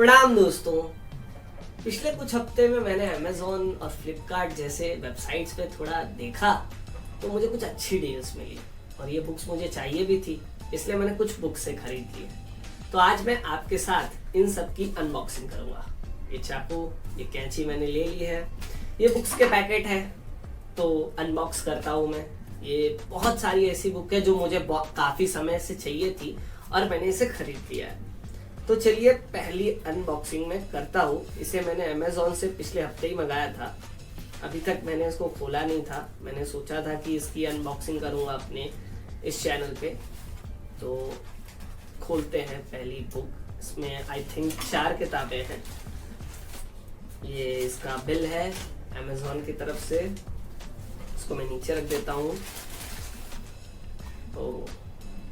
प्रणाम दोस्तों। पिछले कुछ हफ्ते में मैंने अमेज़ॉन और फ्लिपकार्ट जैसे वेबसाइट्स पे थोड़ा देखा तो मुझे कुछ अच्छी डील्स मिली और ये बुक्स मुझे चाहिए भी थी, इसलिए मैंने कुछ बुक्स से खरीद लिए। तो आज मैं आपके साथ इन सब की अनबॉक्सिंग करूंगा। ये चाकू, ये कैंची मैंने ले ली है, ये बुक्स के पैकेट है तो अनबॉक्स करता हूँ मैं। ये बहुत सारी ऐसी बुक है जो मुझे काफ़ी समय से चाहिए थी और मैंने इसे खरीद लिया है। तो चलिए पहली अनबॉक्सिंग में करता हूँ। इसे मैंने अमेज़ॉन से पिछले हफ्ते ही मंगाया था, अभी तक मैंने इसको खोला नहीं था। मैंने सोचा था कि इसकी अनबॉक्सिंग करूँगा अपने इस चैनल पे। तो खोलते हैं पहली बुक। इसमें आई थिंक 4 किताबें हैं। ये इसका बिल है अमेज़ॉन की तरफ से, इसको मैं नीचे रख देता हूँ। तो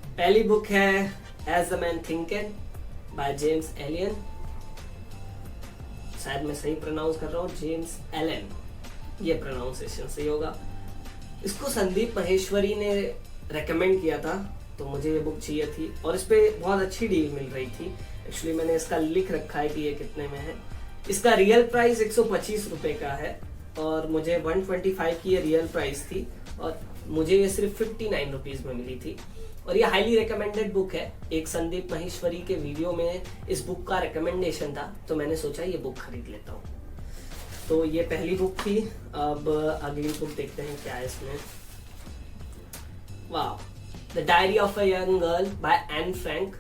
पहली बुक है as the man thinketh by James Allen. शायद मैं सही प्रोनाउंस कर रहा हूँ, जेम्स एलन, ये प्रोनाउंसिएशन सही होगा। इसको संदीप महेश्वरी ने रेकमेंड किया था तो मुझे ये बुक चाहिए थी और इस पे बहुत अच्छी डील मिल रही थी। एक्चुअली मैंने इसका लिख रखा है कि ये कितने में है। इसका रियल प्राइस 125 रुपए का है और मुझे 125 की ये रियल प्राइस थी और मुझे ये सिर्फ 59 रुपीज में मिली थी। और ये हाईली रिकमेंडेड बुक है। एक संदीप महेश्वरी के वीडियो में इस बुक का रिकमेंडेशन था तो मैंने सोचा ये बुक खरीद लेता हूँ। तो ये पहली बुक थी। अब अगली बुक देखते हैं क्या है इसमें। वाह, the diary of a young girl by Anne Frank.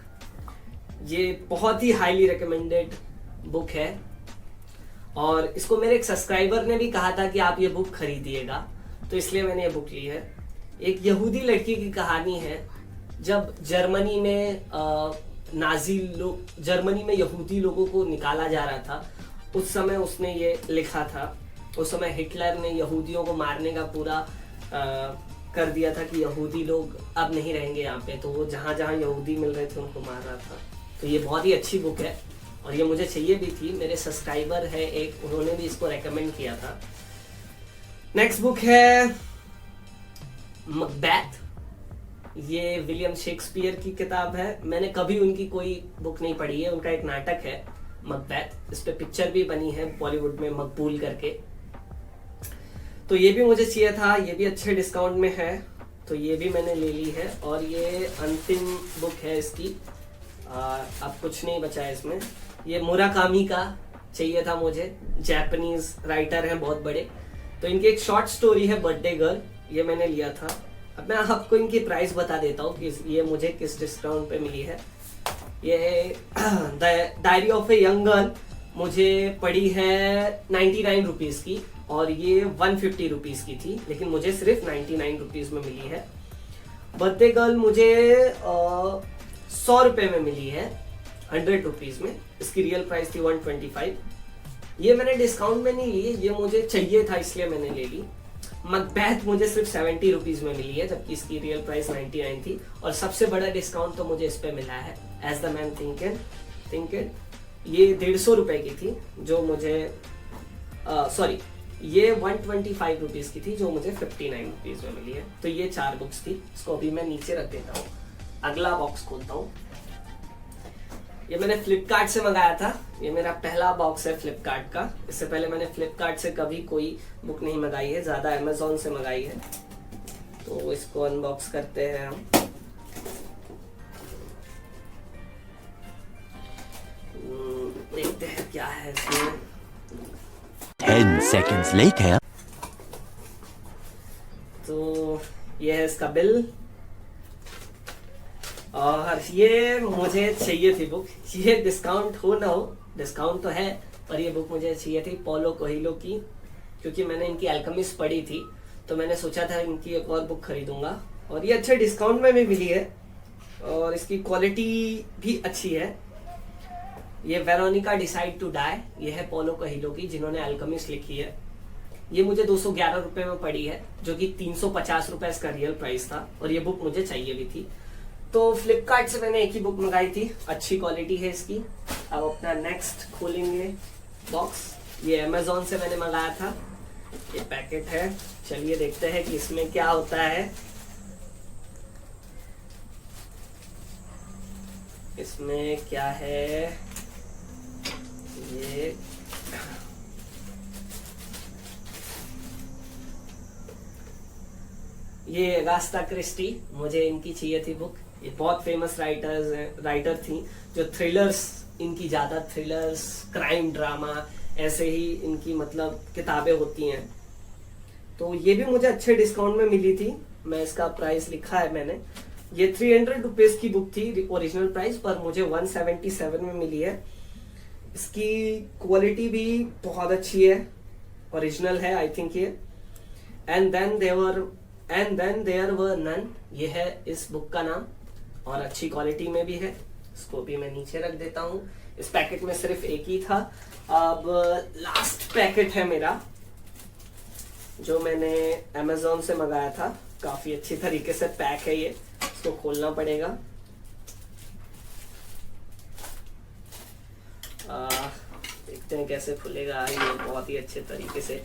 ये बहुत ही हाईली रिकमेंडेड बुक है और इसको मेरे एक सब्सक्राइबर ने भी कहा था कि आप ये बुक खरीदिएगा, तो इसलिए मैंने ये बुक ली है। एक यहूदी लड़की की कहानी है। जब जर्मनी में यहूदी लोगों को निकाला जा रहा था, उस समय उसने ये लिखा था। उस समय हिटलर ने यहूदियों को मारने का पूरा कर दिया था कि यहूदी लोग अब नहीं रहेंगे यहाँ पे, तो वो जहाँ जहाँ यहूदी मिल रहे थे उनको मार रहा था। तो ये बहुत ही अच्छी बुक है और ये मुझे चाहिए भी थी। मेरे सब्सक्राइबर है एक, उन्होंने भी इसको रेकमेंड किया था। नेक्स्ट बुक है मैकबेथ। ये विलियम शेक्सपियर की किताब है। मैंने कभी उनकी कोई बुक नहीं पढ़ी है। उनका एक नाटक है मैकबेथ, इस पे पिक्चर भी बनी है बॉलीवुड में, मकबूल करके। तो ये भी मुझे चाहिए था, ये भी अच्छे डिस्काउंट में है तो ये भी मैंने ले ली है। और ये अंतिम बुक है इसकी। अब कुछ नहीं बचा है इसमें। ये मुराकामी का चाहिए था मुझे, जापानीज राइटर हैं बहुत बड़े। तो इनकी एक शॉर्ट स्टोरी है बर्थडे गर्ल, ये मैंने लिया था। अब मैं आपको इनकी प्राइस बता देता हूँ कि ये मुझे किस डिस्काउंट पे मिली है। ये diary of a young girl मुझे पड़ी है 99 रुपीज की और ये 150 रुपीज की थी, लेकिन मुझे सिर्फ 99 रुपीज में मिली है। बर्थडे गर्ल मुझे 100 रुपए में मिली है, 100 रुपीज में। इसकी रियल प्राइस थी 125। ये मैंने डिस्काउंट में नहीं ली, ये मुझे चाहिए था इसलिए मैंने ले ली। मैकबेथ मुझे सिर्फ 70 रुपीज में मिली है, जबकि इसकी रियल प्राइस 99 थी। और सबसे बड़ा डिस्काउंट तो मुझे इस पे मिला है, एज द मैन थिंकेड। ये 150 रुपए की थी जो मुझे ये 125 रुपीज की थी जो मुझे 59 रुपीज में मिली है। तो ये 4 बुक्स थी। इसको अभी मैं नीचे रख देता हूँ। अगला बॉक्स खोलता हूँ। ये मैंने फ्लिपकार्ट से मंगाया था। ये मेरा पहला बॉक्स है फ्लिपकार्ट का। इससे पहले मैंने फ्लिपकार्ट से कभी कोई बुक नहीं मंगाई है, ज्यादा अमेज़ॉन से मंगाई है। तो इसको अनबॉक्स करते हैं हम। देखते हैं क्या है इसमें। 10 seconds later. तो ये है इसका बिल और ये मुझे चाहिए थी बुक। ये डिस्काउंट हो ना हो, डिस्काउंट तो है, पर ये बुक मुझे चाहिए थी पॉलो कोएल्हो की, क्योंकि मैंने इनकी अल्केमिस्ट पढ़ी थी तो मैंने सोचा था इनकी एक और बुक खरीदूंगा। और ये अच्छे डिस्काउंट में भी मिली है और इसकी क्वालिटी भी अच्छी है। ये वेरोनिका डिसाइड टू डाई, ये है पॉलो कोएल्हो की, जिन्होंने अल्केमिस्ट लिखी है। ये मुझे 211 रुपए में पड़ी है, जो कि 350 रुपए इसका रियल प्राइस था और ये बुक मुझे चाहिए भी थी। तो फ्लिपकार्ट से मैंने एक ही बुक मंगाई थी, अच्छी क्वालिटी है इसकी। अब अपना नेक्स्ट खोलेंगे बॉक्स। ये अमेज़ॉन से मैंने मंगाया था, ये पैकेट है। चलिए देखते हैं कि इसमें क्या होता है। इसमें क्या है, ये अगास्ता क्रिस्टी, मुझे इनकी चाहिए थी बुक। ये बहुत फेमस राइटर थी जो थ्रिलर्स, इनकी ज्यादा थ्रिलर्स, क्राइम ड्रामा, ऐसे ही इनकी मतलब किताबें होती हैं। तो ये भी मुझे अच्छे डिस्काउंट में मिली थी। मैं इसका प्राइस लिखा है मैंने। ये 300 रुपीज की बुक थी ओरिजिनल प्राइस, पर मुझे 177 में मिली है। इसकी क्वालिटी भी बहुत अच्छी है, ओरिजिनल है आई थिंक ये। And then there were none, ये है इस बुक का नाम, और अच्छी क्वालिटी में भी है। इसको भी मैं नीचे रख देता हूँ। इस पैकेट में सिर्फ एक ही था। अब लास्ट पैकेट है मेरा, जो मैंने Amazon से मंगाया था। काफी अच्छी तरीके से पैक है ये, इसको खोलना पड़ेगा। देखते हैं कैसे खुलेगा ये, बहुत ही अच्छे तरीके से।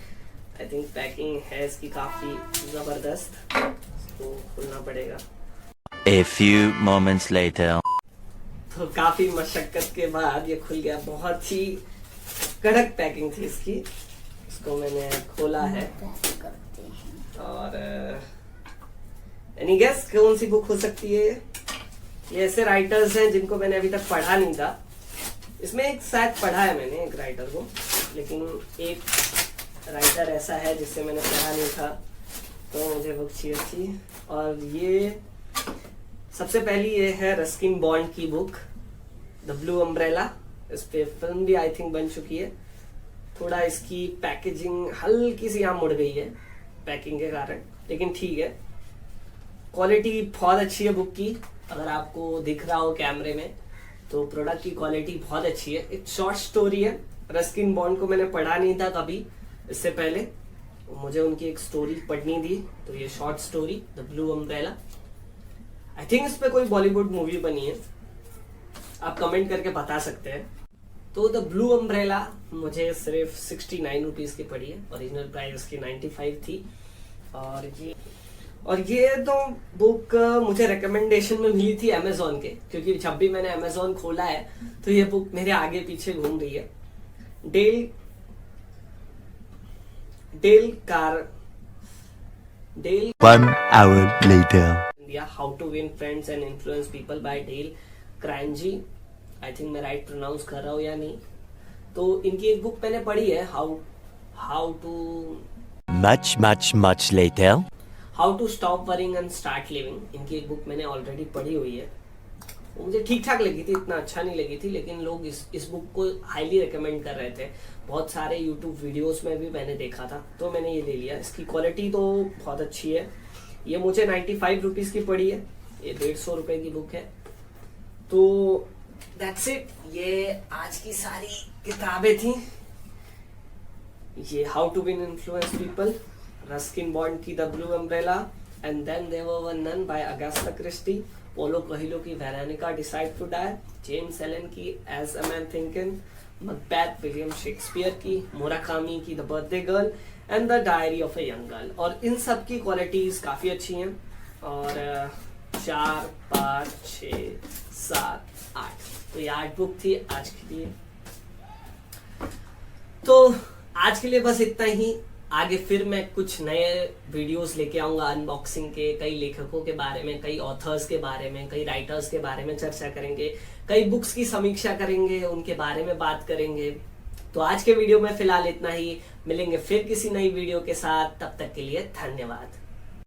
आई थिंक पैकिंग है इसकी काफी जबरदस्त, इसको खोलना पड़ेगा। A few moments later. तो काफी मशक्कत के बाद ये खुल गया। बहुत ही कड़क पैकिंग थी इसकी। इसको मैंने खोला है, और एनी गेस कौन सी बुक हो सकती है? ये ऐसे राइटर्स हैं जिनको मैंने अभी तक पढ़ा नहीं था। इसमें एक शायद पढ़ा है मैंने एक राइटर को, लेकिन एक राइटर ऐसा है जिससे मैंने पढ़ा नहीं था, तो मुझे बुक चाहिए थी। और ये सबसे पहली ये है रस्किन बॉन्ड की बुक, द ब्लू अम्ब्रेला। इस पे फिल्म भी आई थिंक बन चुकी है। थोड़ा इसकी पैकेजिंग हल्की सी यहाँ मुड़ गई है पैकिंग के कारण, लेकिन ठीक है। क्वालिटी बहुत अच्छी है बुक की, अगर आपको दिख रहा हो कैमरे में तो प्रोडक्ट की क्वालिटी बहुत अच्छी है। एक शॉर्ट स्टोरी है। रस्किन बॉन्ड को मैंने पढ़ा नहीं था कभी इससे पहले, मुझे उनकी एक स्टोरी पढ़नी थी, तो ये short story the blue umbrella. I think इस पे कोई बॉलीवुड मूवी बनी है, आप कमेंट करके बता सकते हैं। तो द ब्लू अम्ब्रेला मुझे सिर्फ 69 रुपीज की पड़ी है। ओरिजिनल प्राइस उसकी 95 थी। और ये तो बुक मुझे रिकमेंडेशन में मिली थी Amazon के, क्योंकि जब भी मैंने Amazon खोला है तो ये बुक मेरे आगे पीछे घूम रही है। Dale 1 hour later. How to win friends and influence people by Dale Carnegie. I think मैं राइट प्रोनाउंस कर रहा हूँ या नहीं। तो इनकी एक बुक मैंने पढ़ी है, how to stop worrying and start living. इनकी एक बुक मैंने ऑलरेडी पढ़ी हुई है, वो मुझे ठीक ठाक लगी थी, इतना अच्छा नहीं लगी थी, लेकिन लोग इस बुक को हाईली रिकमेंड कर रहे थे। बहुत सारे यूट्यूब वीडियोस में भी मैंने देखा था, तो मैंने ये ले लिया। इसकी क्वालिटी तो बहुत अच्छी है। ये मुझे 95 रुपीज की पड़ी है। ये 150 रुपए की बुक है। तो दैट्स इट। ये आज की सारी किताबें थी। ये how to win influence people, Ruskin Bond की the blue umbrella, and then there were none by Agatha Christie, Paulo Coelho की Veronika decide to die, James Allen की as a man thinking, Macbeth William Shakespeare की, Murakami की the birthday girl and the diary of a young girl. और इन सब की qualities काफी अच्छी हैं। और 4, 5, 6, 7, 8, तो ये 8 बुक थी आज के लिए। तो आज के लिए बस इतना ही। आगे फिर मैं कुछ नए वीडियोस लेके आऊंगा अनबॉक्सिंग के। कई लेखकों के बारे में, कई ऑथर्स के बारे में, कई राइटर्स के बारे में चर्चा करेंगे, कई बुक्स की समीक्षा करेंगे, उनके बारे में बात करेंगे। तो आज के वीडियो में फिलहाल इतना ही। मिलेंगे फिर किसी नई वीडियो के साथ, तब तक के लिए धन्यवाद।